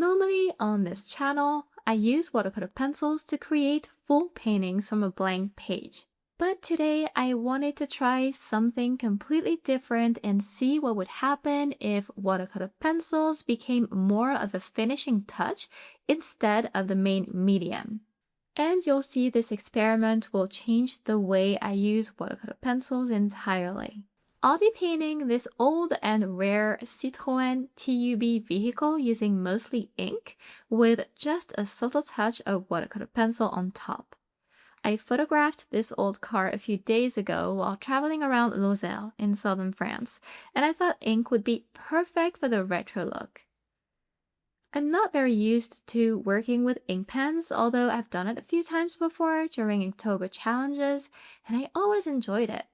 Normally on this channel, I use watercolor pencils to create full paintings from a blank page. But today I wanted to try something completely different and see what would happen if watercolor pencils became more of a finishing touch instead of the main medium. And you'll see this experiment will change the way I use watercolor pencils entirely. I'll be painting this old and rare Citroën TUB vehicle using mostly ink with just a subtle touch of watercolor pencil on top. I photographed this old car a few days ago while traveling around Lozère in southern France, and I thought ink would be perfect for the retro look. I'm not very used to working with ink pens, although I've done it a few times before during Inktober challenges, and I always enjoyed it.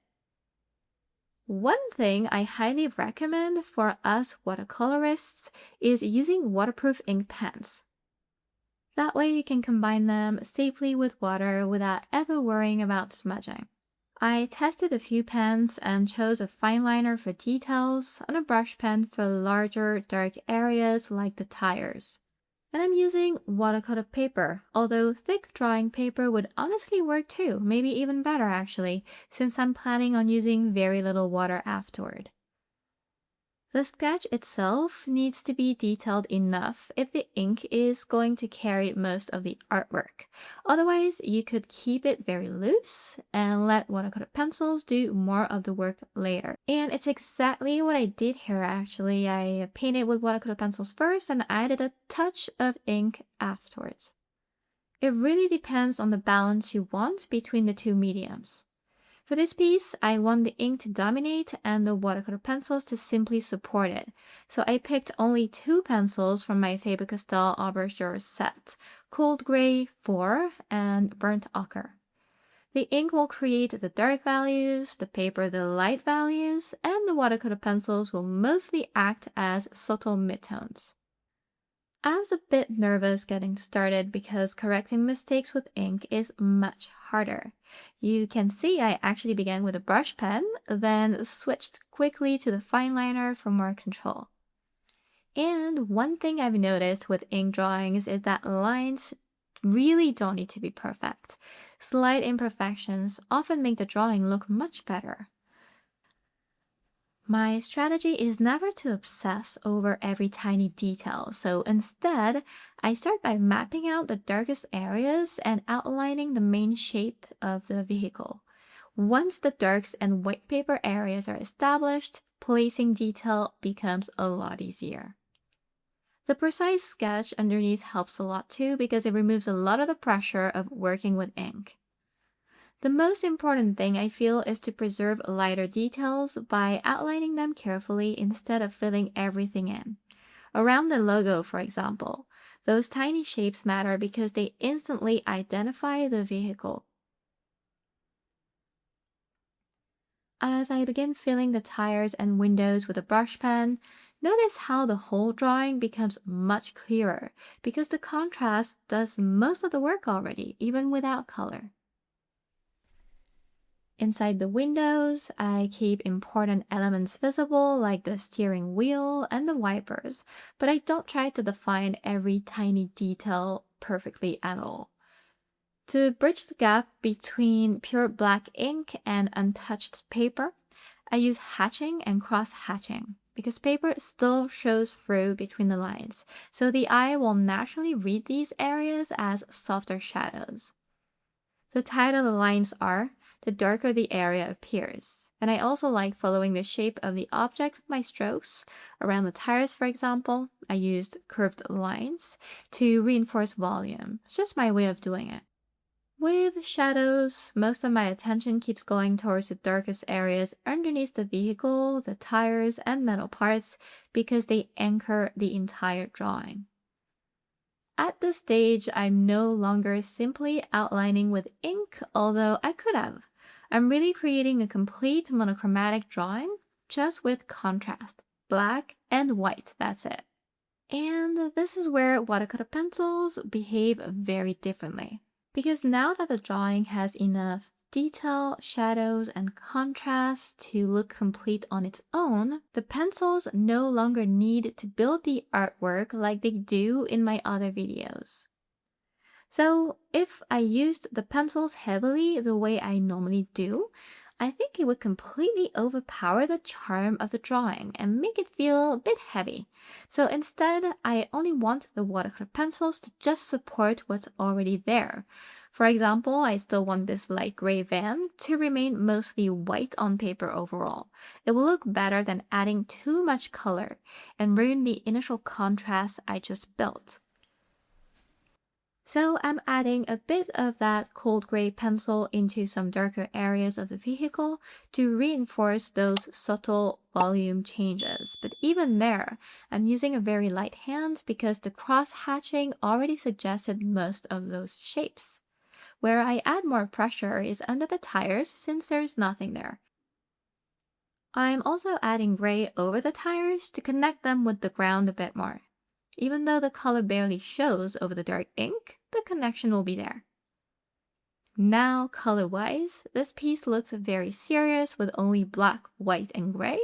One thing I highly recommend for us watercolorists is using waterproof ink pens. That way you can combine them safely with water without ever worrying about smudging. I tested a few pens and chose a fine liner for details and a brush pen for larger dark areas like the tires. And I'm using watercolor paper, although thick drawing paper would honestly work too, maybe even better actually, since I'm planning on using very little water afterward. The sketch itself needs to be detailed enough if the ink is going to carry most of the artwork. Otherwise, you could keep it very loose and let watercolor pencils do more of the work later. And it's exactly what I did here actually. I painted with watercolor pencils first and added a touch of ink afterwards. It really depends on the balance you want between the two mediums. For this piece, I want the ink to dominate and the watercolor pencils to simply support it. So I picked only two pencils from my Faber-Castell Aubergine set, Cold Gray 4 and Burnt Ochre. The ink will create the dark values, the paper the light values, and the watercolor pencils will mostly act as subtle midtones. I was a bit nervous getting started because correcting mistakes with ink is much harder. You can see I actually began with a brush pen, then switched quickly to the fine liner for more control. And one thing I've noticed with ink drawings is that lines really don't need to be perfect. Slight imperfections often make the drawing look much better. My strategy is never to obsess over every tiny detail, so instead, I start by mapping out the darkest areas and outlining the main shape of the vehicle. Once the darks and white paper areas are established, placing detail becomes a lot easier. The precise sketch underneath helps a lot too because it removes a lot of the pressure of working with ink. The most important thing I feel is to preserve lighter details by outlining them carefully instead of filling everything in. Around the logo, for example, those tiny shapes matter because they instantly identify the vehicle. As I begin filling the tires and windows with a brush pen, notice how the whole drawing becomes much clearer because the contrast does most of the work already, even without color. Inside the windows, I keep important elements visible like the steering wheel and the wipers, but I don't try to define every tiny detail perfectly at all. To bridge the gap between pure black ink and untouched paper, I use hatching and cross-hatching because paper still shows through between the lines, so the eye will naturally read these areas as softer shadows. The tighter the lines are, the darker the area appears. And I also like following the shape of the object with my strokes. Around the tires, for example, I used curved lines to reinforce volume. It's just my way of doing it. With shadows, most of my attention keeps going towards the darkest areas underneath the vehicle, the tires, and metal parts because they anchor the entire drawing. At this stage, I'm no longer simply outlining with ink, although I could have. I'm really creating a complete monochromatic drawing, just with contrast. Black and white, that's it. And this is where watercolor pencils behave very differently. Because now that the drawing has enough detail, shadows, and contrast to look complete on its own, the pencils no longer need to build the artwork like they do in my other videos. So if I used the pencils heavily the way I normally do, I think it would completely overpower the charm of the drawing and make it feel a bit heavy. So instead, I only want the watercolor pencils to just support what's already there. For example, I still want this light gray van to remain mostly white on paper overall. It will look better than adding too much color and ruin the initial contrast I just built. So I'm adding a bit of that cold gray pencil into some darker areas of the vehicle to reinforce those subtle volume changes. But even there, I'm using a very light hand because the cross hatching already suggested most of those shapes. Where I add more pressure is under the tires since there's nothing there. I'm also adding gray over the tires to connect them with the ground a bit more. Even though the color barely shows over the dark ink, the connection will be there. Now, color-wise, this piece looks very serious with only black, white, and gray.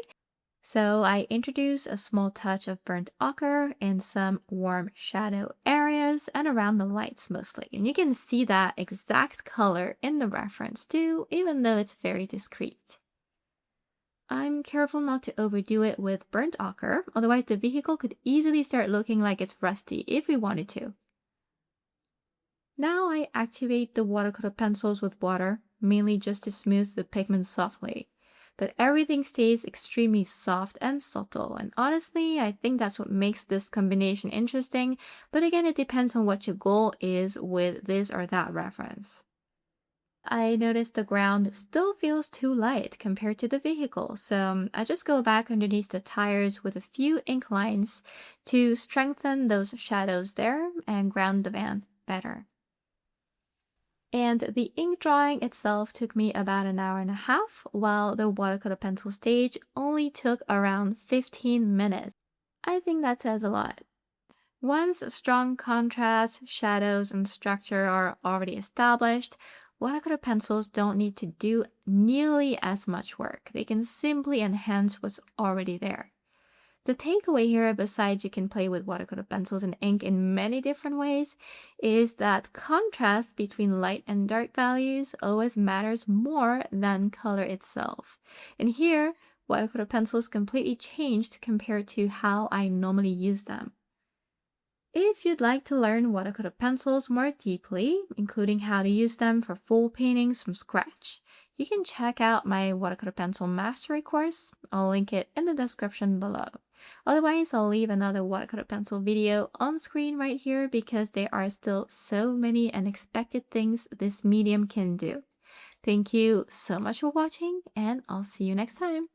So I introduce a small touch of burnt ochre in some warm shadow areas and around the lights mostly. And you can see that exact color in the reference too, even though it's very discreet. I'm careful not to overdo it with burnt ochre, otherwise the vehicle could easily start looking like it's rusty if we wanted to. Now I activate the watercolor pencils with water, mainly just to smooth the pigment softly. But everything stays extremely soft and subtle, and honestly, I think that's what makes this combination interesting, but again, it depends on what your goal is with this or that reference. I noticed the ground still feels too light compared to the vehicle, so I just go back underneath the tires with a few ink lines to strengthen those shadows there and ground the van better. And the ink drawing itself took me about an hour and a half, while the watercolor pencil stage only took around 15 minutes. I think that says a lot. Once strong contrast, shadows, and structure are already established, watercolor pencils don't need to do nearly as much work. They can simply enhance what's already there. The takeaway here, besides you can play with watercolor pencils and ink in many different ways, is that contrast between light and dark values always matters more than color itself. And here, watercolor pencils completely changed compared to how I normally use them. If you'd like to learn watercolor pencils more deeply, including how to use them for full paintings from scratch, you can check out my watercolor pencil mastery course. I'll link it in the description below. Otherwise, I'll leave another watercolor pencil video on screen right here because there are still so many unexpected things this medium can do. Thank you so much for watching, and I'll see you next time.